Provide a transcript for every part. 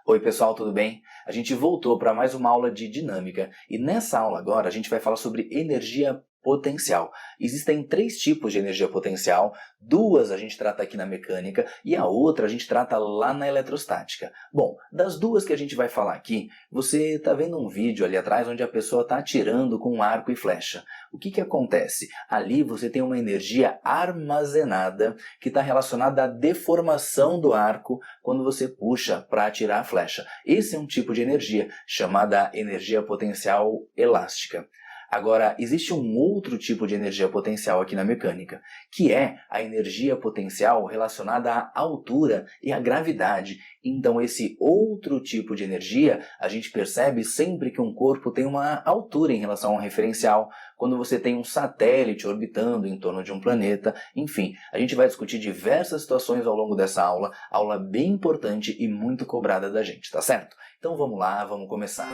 Oi pessoal, tudo bem? A gente voltou para mais uma aula de dinâmica e nessa aula agora a gente vai falar sobre energia potencial. Existem 3 tipos de energia potencial, 2 a gente trata aqui na mecânica e a outra a gente trata lá na eletrostática. Bom, das 2 que a gente vai falar aqui, você está vendo um vídeo ali atrás onde a pessoa está atirando com um arco e flecha. O que acontece? Ali você tem uma energia armazenada que está relacionada à deformação do arco quando você puxa para atirar a flecha. Esse é um tipo de energia chamada energia potencial elástica. Agora, existe um outro tipo de energia potencial aqui na mecânica, que é a energia potencial relacionada à altura e à gravidade. Então, esse outro tipo de energia a gente percebe sempre que um corpo tem uma altura em relação a um referencial, quando você tem um satélite orbitando em torno de um planeta. Enfim, a gente vai discutir diversas situações ao longo dessa aula bem importante e muito cobrada da gente, tá certo? Então vamos lá, vamos começar.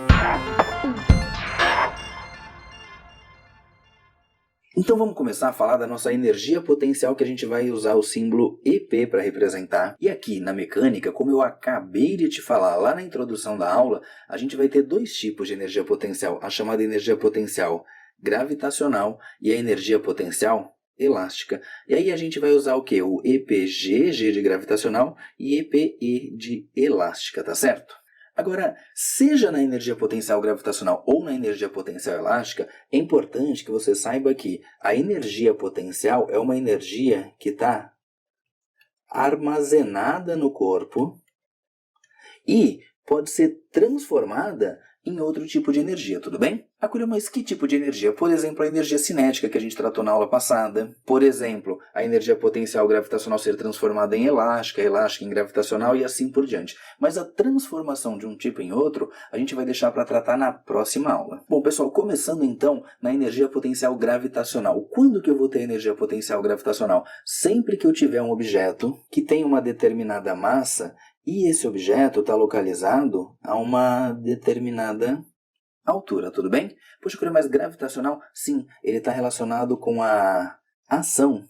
Então vamos começar a falar da nossa energia potencial, que a gente vai usar o símbolo EP para representar. E aqui na mecânica, como eu acabei de te falar lá na introdução da aula, a gente vai ter 2 tipos de energia potencial, a chamada energia potencial gravitacional e a energia potencial elástica. E aí a gente vai usar o que? O EPG, G de gravitacional, e EPE de elástica, tá certo? Agora, seja na energia potencial gravitacional ou na energia potencial elástica, é importante que você saiba que a energia potencial é uma energia que está armazenada no corpo e pode ser transformada em outro tipo de energia, tudo bem? Agora, mas que tipo de energia? Por exemplo, a energia cinética que a gente tratou na aula passada. Por exemplo, a energia potencial gravitacional ser transformada em elástica, elástica em gravitacional e assim por diante. Mas a transformação de um tipo em outro, a gente vai deixar para tratar na próxima aula. Bom, pessoal, começando então na energia potencial gravitacional. Quando que eu vou ter energia potencial gravitacional? Sempre que eu tiver um objeto que tem uma determinada massa e esse objeto está localizado a uma determinada altura, tudo bem? Poxa, mas gravitacional? Sim, ele está relacionado com a ação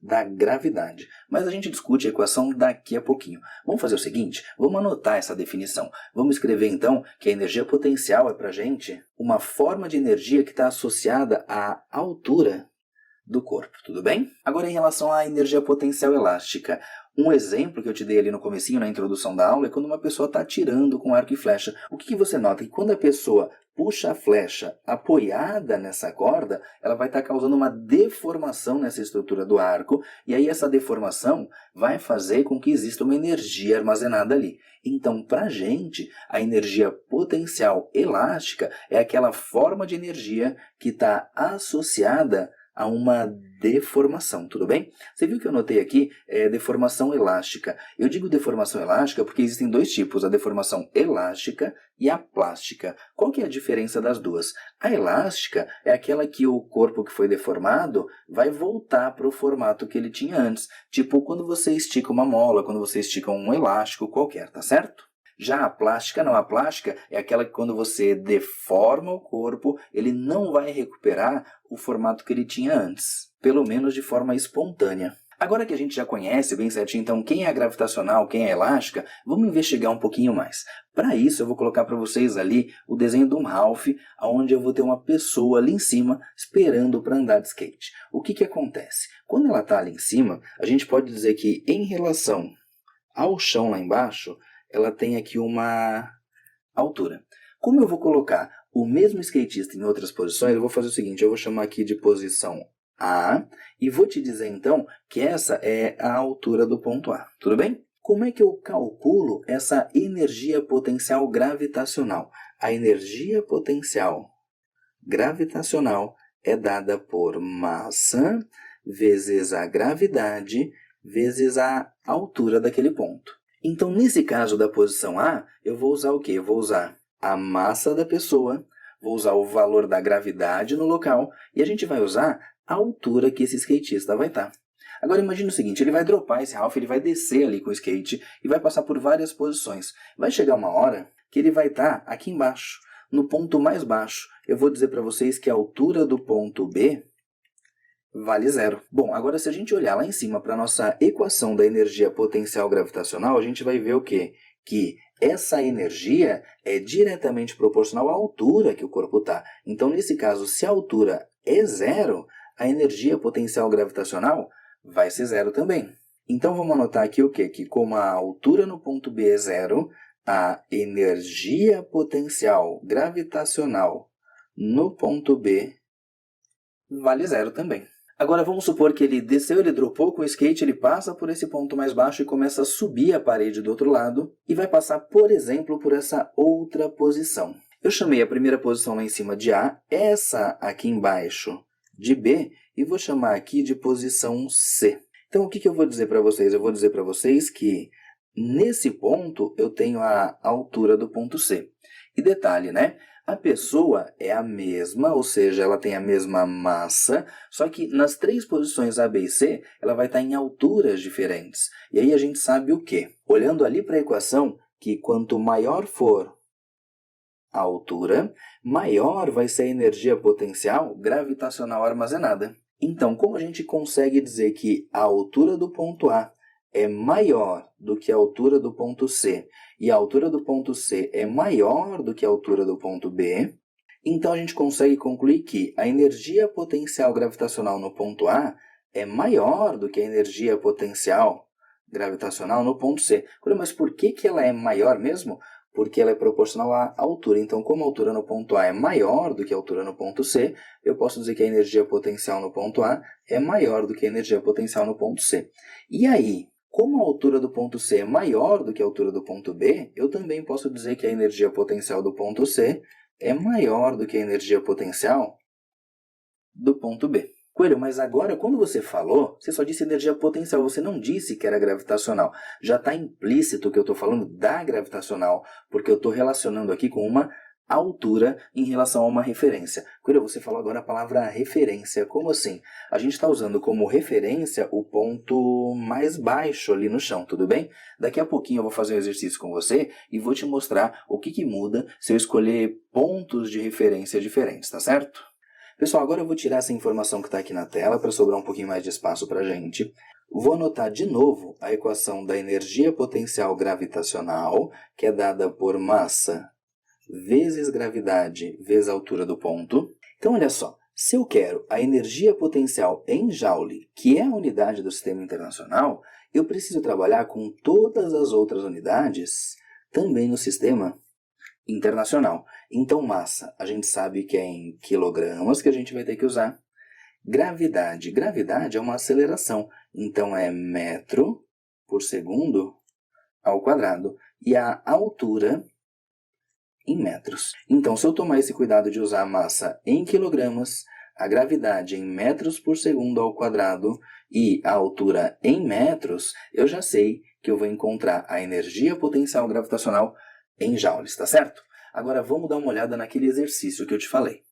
da gravidade. Mas a gente discute a equação daqui a pouquinho. Vamos fazer o seguinte, vamos anotar essa definição. Vamos escrever então que a energia potencial é para a gente uma forma de energia que está associada à altura do corpo, tudo bem? Agora em relação à energia potencial elástica, um exemplo que eu te dei ali no comecinho, na introdução da aula, é quando uma pessoa está atirando com arco e flecha. O que você nota? Que quando a pessoa puxa a flecha apoiada nessa corda, ela vai estar causando uma deformação nessa estrutura do arco, e aí essa deformação vai fazer com que exista uma energia armazenada ali. Então, para a gente, a energia potencial elástica é aquela forma de energia que está associada a uma deformação, tudo bem? Você viu que eu notei aqui deformação elástica. Eu digo deformação elástica porque existem 2 tipos, a deformação elástica e a plástica. Qual que é a diferença das duas? A elástica é aquela que o corpo que foi deformado vai voltar para o formato que ele tinha antes. Tipo quando você estica uma mola, quando você estica um elástico qualquer, tá certo? Já a plástica não, a plástica é aquela que quando você deforma o corpo, ele não vai recuperar o formato que ele tinha antes, pelo menos de forma espontânea. Agora que a gente já conhece bem certinho, então, quem é gravitacional, quem é elástica, vamos investigar um pouquinho mais. Para isso, eu vou colocar para vocês ali o desenho de um Ralph, onde eu vou ter uma pessoa ali em cima esperando para andar de skate. O que acontece? Quando ela está ali em cima, a gente pode dizer que em relação ao chão lá embaixo, ela tem aqui uma altura. Como eu vou colocar o mesmo skatista em outras posições, eu vou fazer o seguinte, eu vou chamar aqui de posição A e vou te dizer então que essa é a altura do ponto A, tudo bem? Como é que eu calculo essa energia potencial gravitacional? A energia potencial gravitacional é dada por massa vezes a gravidade vezes a altura daquele ponto. Então, nesse caso da posição A, eu vou usar o quê? Eu vou usar a massa da pessoa, vou usar o valor da gravidade no local e a gente vai usar a altura que esse skatista vai estar. Agora imagine o seguinte, ele vai dropar esse Ralph, ele vai descer ali com o skate e vai passar por várias posições. Vai chegar uma hora que ele vai estar aqui embaixo, no ponto mais baixo. Eu vou dizer para vocês que a altura do ponto B vale 0. Bom, agora se a gente olhar lá em cima para a nossa equação da energia potencial gravitacional, a gente vai ver o quê? Que essa energia é diretamente proporcional à altura que o corpo está. Então, nesse caso, se a altura é zero, a energia potencial gravitacional vai ser zero também. Então, vamos anotar aqui o quê? Que como a altura no ponto B é zero, a energia potencial gravitacional no ponto B vale zero também. Agora vamos supor que ele desceu, ele dropou com o skate, ele passa por esse ponto mais baixo e começa a subir a parede do outro lado e vai passar, por exemplo, por essa outra posição. Eu chamei a primeira posição lá em cima de A, essa aqui embaixo de B e vou chamar aqui de posição C. Então o que eu vou dizer para vocês? Eu vou dizer para vocês que nesse ponto eu tenho a altura do ponto C. E detalhe, né? A pessoa é a mesma, ou seja, ela tem a mesma massa, só que nas três posições A, B e C, ela vai estar em alturas diferentes. E aí a gente sabe o quê? Olhando ali para a equação, que quanto maior for a altura, maior vai ser a energia potencial gravitacional armazenada. Então, como a gente consegue dizer que a altura do ponto A é maior do que a altura do ponto C e a altura do ponto C é maior do que a altura do ponto B, então a gente consegue concluir que a energia potencial gravitacional no ponto A é maior do que a energia potencial gravitacional no ponto C. Mas por que ela é maior mesmo? Porque ela é proporcional à altura. Então, como a altura no ponto A é maior do que a altura no ponto C, eu posso dizer que a energia potencial no ponto A é maior do que a energia potencial no ponto C. E aí, como a altura do ponto C é maior do que a altura do ponto B, eu também posso dizer que a energia potencial do ponto C é maior do que a energia potencial do ponto B. Coelho, mas agora quando você falou, você só disse energia potencial, você não disse que era gravitacional. Já está implícito que eu estou falando da gravitacional, porque eu estou relacionando aqui com uma altura em relação a uma referência. Coelho, você falou agora a palavra referência. Como assim? A gente está usando como referência o ponto mais baixo ali no chão, tudo bem? Daqui a pouquinho eu vou fazer um exercício com você e vou te mostrar o que muda se eu escolher pontos de referência diferentes, tá certo? Pessoal, agora eu vou tirar essa informação que está aqui na tela para sobrar um pouquinho mais de espaço para a gente. Vou anotar de novo a equação da energia potencial gravitacional, que é dada por massa vezes gravidade vezes a altura do ponto. Então, olha só, se eu quero a energia potencial em Joule, que é a unidade do sistema internacional, eu preciso trabalhar com todas as outras unidades também no sistema internacional. Então, massa, a gente sabe que é em quilogramas que a gente vai ter que usar. Gravidade. Gravidade é uma aceleração. Então, é metro por segundo ao quadrado. E a altura em metros. Então, se eu tomar esse cuidado de usar a massa em quilogramas, a gravidade em metros por segundo ao quadrado e a altura em metros, eu já sei que eu vou encontrar a energia potencial gravitacional em joules, tá certo? Agora vamos dar uma olhada naquele exercício que eu te falei.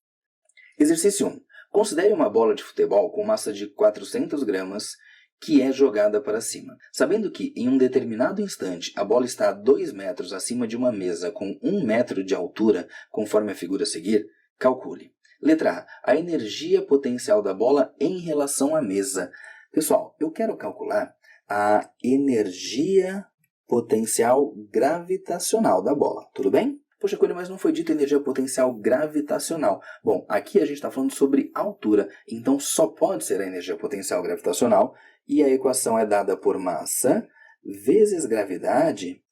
Exercício 1. Considere uma bola de futebol com massa de 400 gramas que é jogada para cima. Sabendo que, em um determinado instante, a bola está a 2 metros acima de uma mesa com 1 metro de altura, conforme a figura a seguir, calcule. Letra A. A energia potencial da bola em relação à mesa. Pessoal, eu quero calcular a energia potencial gravitacional da bola, tudo bem? Poxa, Coelho, mas não foi dito energia potencial gravitacional. Bom, aqui a gente está falando sobre altura, então só pode ser a energia potencial gravitacional, e a equação é dada por massa vezes gravidade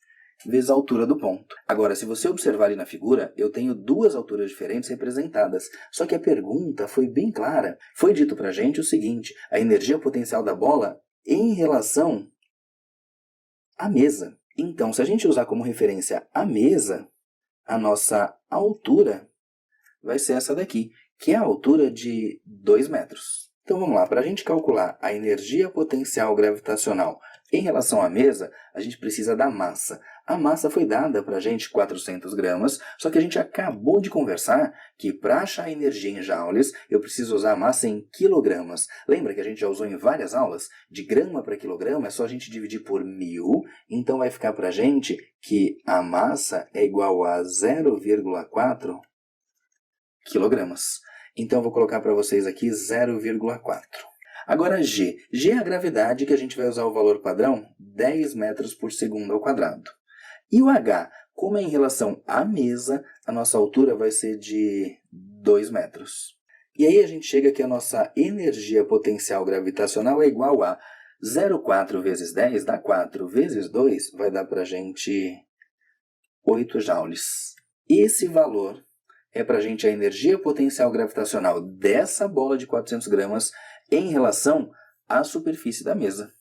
vezes a altura do ponto. Agora, se você observar ali na figura, eu tenho duas alturas diferentes representadas, só que a pergunta foi bem clara. Foi dito para a gente o seguinte, a energia potencial da bola em relação à mesa. Então, se a gente usar como referência a mesa, a nossa altura vai ser essa daqui, que é a altura de 2 metros. Então vamos lá, para a gente calcular a energia potencial gravitacional em relação à mesa, a gente precisa da massa. A massa foi dada para a gente 400 gramas, só que a gente acabou de conversar que para achar a energia em joules, eu preciso usar a massa em quilogramas. Lembra que a gente já usou em várias aulas? De grama para quilograma é só a gente dividir por 1000, então vai ficar para a gente que a massa é igual a 0,4 quilogramas. Então eu vou colocar para vocês aqui 0,4. Agora G. G é a gravidade que a gente vai usar o valor padrão 10 metros por segundo ao quadrado. E o H? Como é em relação à mesa, a nossa altura vai ser de 2 metros. E aí a gente chega que a nossa energia potencial gravitacional é igual a 0,4 vezes 10 dá 4 vezes 2 vai dar para a gente 8 joules. Esse valor é para a gente a energia potencial gravitacional dessa bola de 400 gramas em relação à superfície da mesa.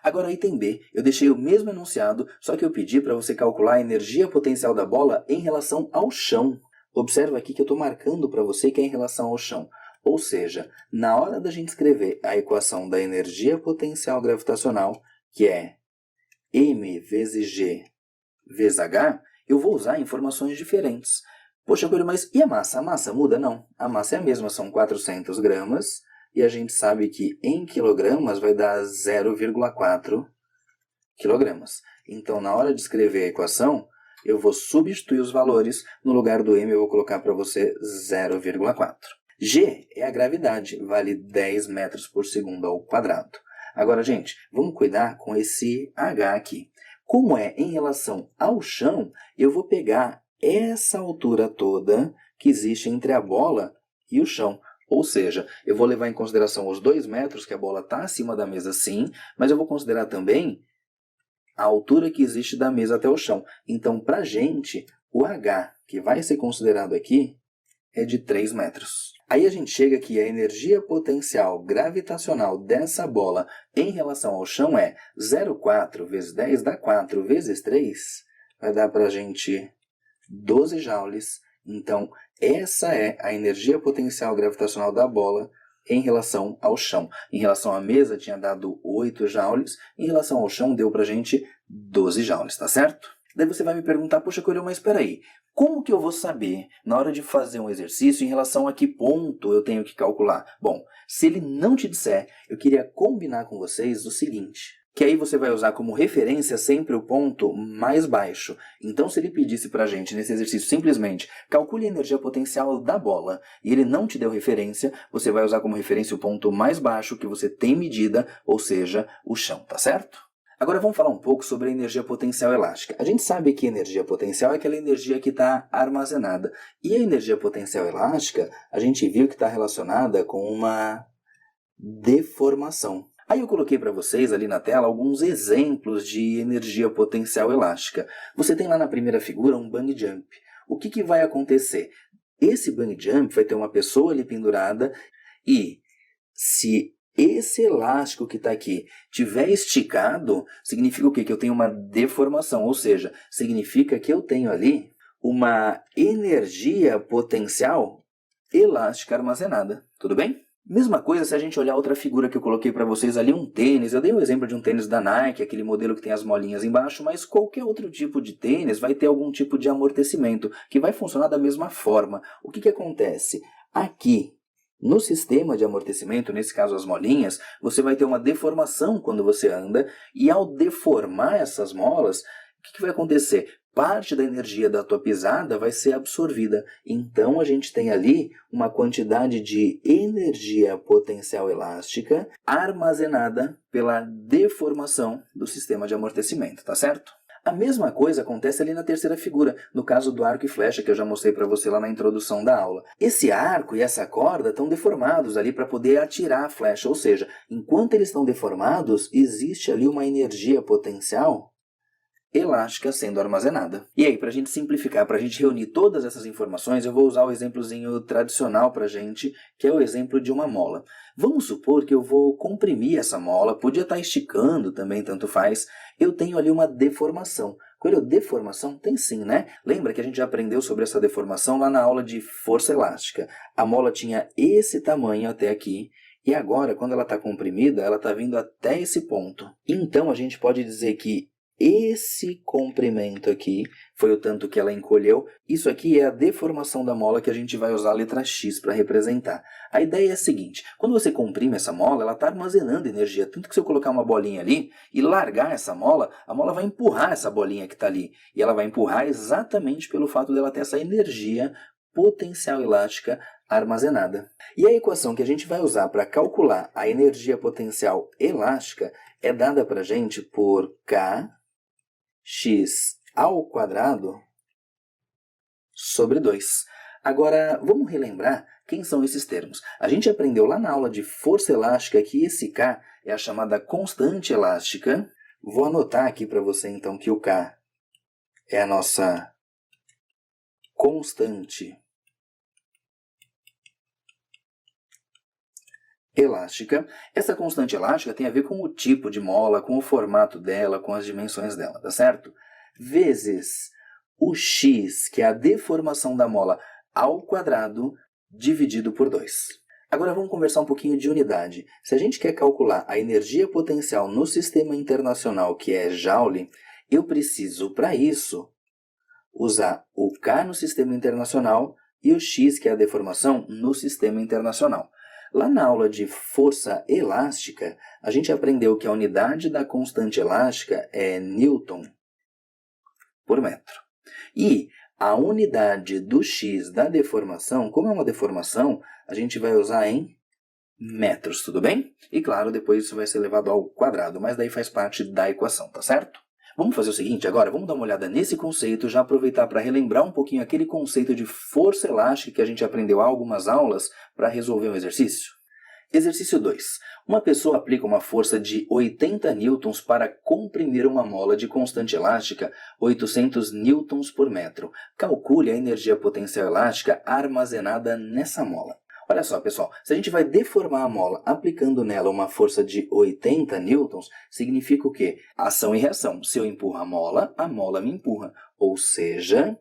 Agora, item B, eu deixei o mesmo enunciado, só que eu pedi para você calcular a energia potencial da bola em relação ao chão. Observa aqui que eu estou marcando para você que é em relação ao chão. Ou seja, na hora da gente escrever a equação da energia potencial gravitacional, que é m vezes g vezes h, eu vou usar informações diferentes. Poxa, Coelho, mas e a massa? A massa muda? Não. A massa é a mesma, são 400 gramas. E a gente sabe que em quilogramas vai dar 0,4 quilogramas. Então, na hora de escrever a equação, eu vou substituir os valores. No lugar do m, eu vou colocar para você 0,4. G é a gravidade, vale 10 metros por segundo ao quadrado. Agora, gente, vamos cuidar com esse H aqui. Como é em relação ao chão, eu vou pegar essa altura toda que existe entre a bola e o chão. Ou seja, eu vou levar em consideração os 2 metros que a bola está acima da mesa, sim, mas eu vou considerar também a altura que existe da mesa até o chão. Então, para a gente, o H que vai ser considerado aqui é de 3 metros. Aí a gente chega que a energia potencial gravitacional dessa bola em relação ao chão é 0,4 vezes 10 dá 4 vezes 3, vai dar para a gente 12 joules. Então, essa é a energia potencial gravitacional da bola em relação ao chão. Em relação à mesa, tinha dado 8 joules. Em relação ao chão, deu para a gente 12 joules, tá certo? Daí você vai me perguntar, poxa, Coelho, mas espera aí. Como que eu vou saber, na hora de fazer um exercício, em relação a que ponto eu tenho que calcular? Bom, se ele não te disser, eu queria combinar com vocês o seguinte, que aí você vai usar como referência sempre o ponto mais baixo. Então, se ele pedisse para a gente, nesse exercício, simplesmente, calcule a energia potencial da bola, e ele não te deu referência, você vai usar como referência o ponto mais baixo que você tem medida, ou seja, o chão, tá certo? Agora vamos falar um pouco sobre a energia potencial elástica. A gente sabe que a energia potencial é aquela energia que está armazenada. E a energia potencial elástica, a gente viu que está relacionada com uma deformação. Aí eu coloquei para vocês ali na tela alguns exemplos de energia potencial elástica. Você tem lá na primeira figura um bungee jump. O que vai acontecer? Esse bungee jump vai ter uma pessoa ali pendurada e se esse elástico que está aqui tiver esticado, significa o quê? Que eu tenho uma deformação, ou seja, significa que eu tenho ali uma energia potencial elástica armazenada. Tudo bem? Mesma coisa se a gente olhar outra figura que eu coloquei para vocês ali, um tênis. Eu dei um exemplo de um tênis da Nike, aquele modelo que tem as molinhas embaixo, mas qualquer outro tipo de tênis vai ter algum tipo de amortecimento, que vai funcionar da mesma forma. O que acontece? Aqui, no sistema de amortecimento, nesse caso as molinhas, você vai ter uma deformação quando você anda, e ao deformar essas molas, o que vai acontecer? Parte da energia da tua pisada vai ser absorvida. Então, a gente tem ali uma quantidade de energia potencial elástica armazenada pela deformação do sistema de amortecimento, tá certo? A mesma coisa acontece ali na terceira figura, no caso do arco e flecha que eu já mostrei para você lá na introdução da aula. Esse arco e essa corda estão deformados ali para poder atirar a flecha, ou seja, enquanto eles estão deformados, existe ali uma energia potencial elástica sendo armazenada. E aí, para a gente simplificar, para a gente reunir todas essas informações, eu vou usar o exemplozinho tradicional para a gente, que é o exemplo de uma mola. Vamos supor que eu vou comprimir essa mola, podia estar esticando também, tanto faz. Eu tenho ali uma deformação. Coelho, deformação? Tem sim, né? Lembra que a gente já aprendeu sobre essa deformação lá na aula de força elástica. A mola tinha esse tamanho até aqui, e agora, quando ela está comprimida, ela está vindo até esse ponto. Então, a gente pode dizer que esse comprimento aqui foi o tanto que ela encolheu. Isso aqui é a deformação da mola que a gente vai usar a letra X para representar. A ideia é a seguinte, quando você comprime essa mola, ela está armazenando energia. Tanto que se eu colocar uma bolinha ali e largar essa mola, a mola vai empurrar essa bolinha que está ali. E ela vai empurrar exatamente pelo fato dela ter essa energia potencial elástica armazenada. E a equação que a gente vai usar para calcular a energia potencial elástica é dada para a gente por K x² sobre 2. Agora, vamos relembrar quem são esses termos. A gente aprendeu lá na aula de força elástica que esse K é a chamada constante elástica. Vou anotar aqui para você, então, que o K é a nossa constante elástica. Essa constante elástica tem a ver com o tipo de mola, com o formato dela, com as dimensões dela, tá certo? Vezes o x, que é a deformação da mola ao quadrado, dividido por 2. Agora vamos conversar um pouquinho de unidade. Se a gente quer calcular a energia potencial no sistema internacional, que é Joule, eu preciso, para isso, usar o K no sistema internacional e o x, que é a deformação, no sistema internacional. Lá na aula de força elástica, a gente aprendeu que a unidade da constante elástica é Newton por metro. E a unidade do x da deformação, como é uma deformação, a gente vai usar em metros, tudo bem? E claro, depois isso vai ser levado ao quadrado, mas daí faz parte da equação, tá certo? Vamos fazer o seguinte agora, vamos dar uma olhada nesse conceito, já aproveitar para relembrar um pouquinho aquele conceito de força elástica que a gente aprendeu há algumas aulas para resolver um exercício. Exercício 2. Uma pessoa aplica uma força de 80 newtons para comprimir uma mola de constante elástica 800 newtons por metro. Calcule a energia potencial elástica armazenada nessa mola. Olha só, pessoal, se a gente vai deformar a mola aplicando nela uma força de 80 newtons, significa o quê? Ação e reação. Se eu empurro a mola me empurra. Ou seja,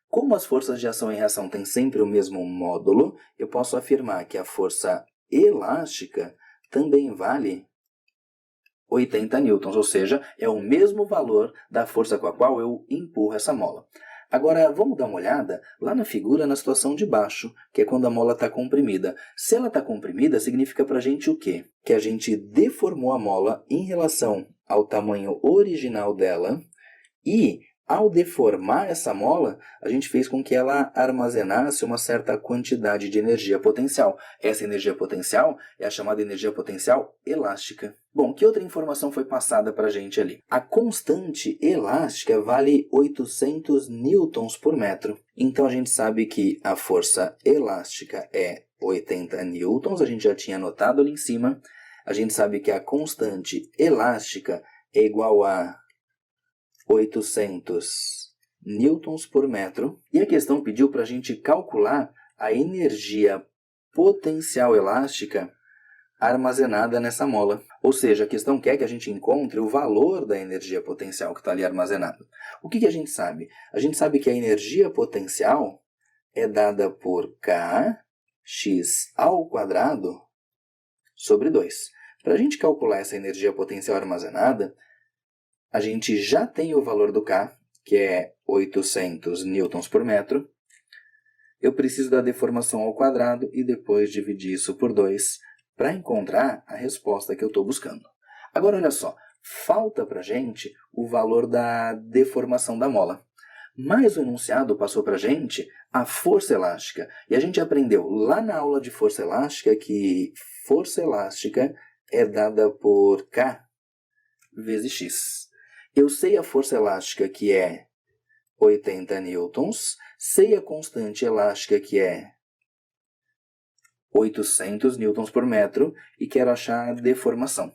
como as forças de ação e reação têm sempre o mesmo módulo, eu posso afirmar que a força elástica também vale 80 newtons, ou seja, é o mesmo valor da força com a qual eu empurro essa mola. Agora, vamos dar uma olhada lá na figura na situação de baixo, que é quando a mola está comprimida. Se ela está comprimida, significa para a gente o quê? Que a gente deformou a mola em relação ao tamanho original dela e, ao deformar essa mola, a gente fez com que ela armazenasse uma certa quantidade de energia potencial. Essa energia potencial é a chamada energia potencial elástica. Bom, que outra informação foi passada para a gente ali? A constante elástica vale 800 newtons por metro. Então a gente sabe que a força elástica é 80 newtons, a gente já tinha anotado ali em cima. A gente sabe que a constante elástica é igual a 800 newtons por metro. E a questão pediu para a gente calcular a energia potencial elástica armazenada nessa mola. Ou seja, a questão quer que a gente encontre o valor da energia potencial que está ali armazenada. O que a gente sabe? A gente sabe que a energia potencial é dada por kx ao quadrado sobre 2. Para a gente calcular essa energia potencial armazenada, a gente já tem o valor do K, que é 800 newtons por metro. Eu preciso da deformação ao quadrado e depois dividir isso por 2 para encontrar a resposta que eu estou buscando. Agora, olha só, falta para a gente o valor da deformação da mola. Mas o enunciado passou para a gente a força elástica. E a gente aprendeu lá na aula de força elástica que força elástica é dada por K vezes X. Eu sei a força elástica que é 80 newtons, sei a constante elástica que é 800 newtons por metro e quero achar a deformação.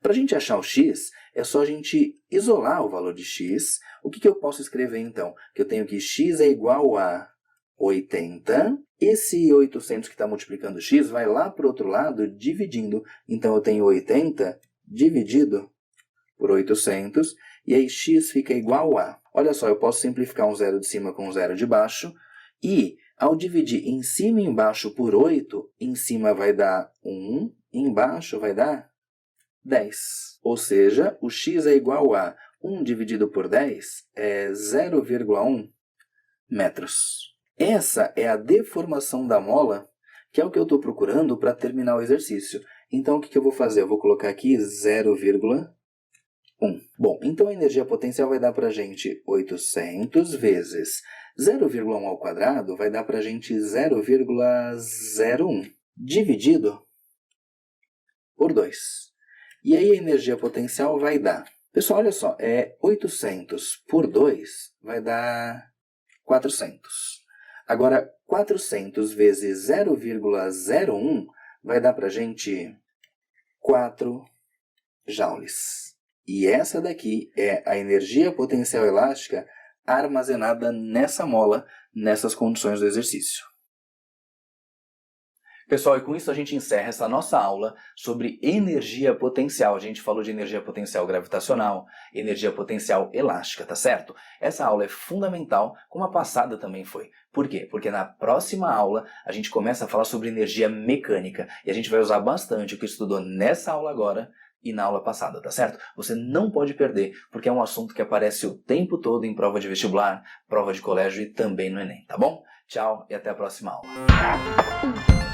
Para a gente achar o x, é só a gente isolar o valor de x. O que eu posso escrever então? Que eu tenho que x é igual a 80. Esse 800 que está multiplicando x vai lá para o outro lado dividindo. Então eu tenho 80 dividido por 800, e aí x fica igual a... Olha só, eu posso simplificar um zero de cima com um zero de baixo, e ao dividir em cima e embaixo por 8, em cima vai dar 1, embaixo vai dar 10. Ou seja, o x é igual a 1 dividido por 10 é 0,1 metros. Essa é a deformação da mola, que é o que eu estou procurando para terminar o exercício. Então, o que eu vou fazer? Eu vou colocar aqui 0,1. Bom, então a energia potencial vai dar para a gente 800 vezes 0,1 ao quadrado vai dar para a gente 0,01 dividido por 2. E aí a energia potencial vai dar... Pessoal, olha só, 800 por 2 vai dar 400. Agora, 400 vezes 0,01 vai dar para a gente 4 joules. E essa daqui é a energia potencial elástica armazenada nessa mola, nessas condições do exercício. Pessoal, e com isso a gente encerra essa nossa aula sobre energia potencial. A gente falou de energia potencial gravitacional, energia potencial elástica, tá certo? Essa aula é fundamental, como a passada também foi. Por quê? Porque na próxima aula a gente começa a falar sobre energia mecânica. E a gente vai usar bastante o que estudou nessa aula agora e na aula passada, tá certo? Você não pode perder, porque é um assunto que aparece o tempo todo em prova de vestibular, prova de colégio e também no Enem, tá bom? Tchau e até a próxima aula.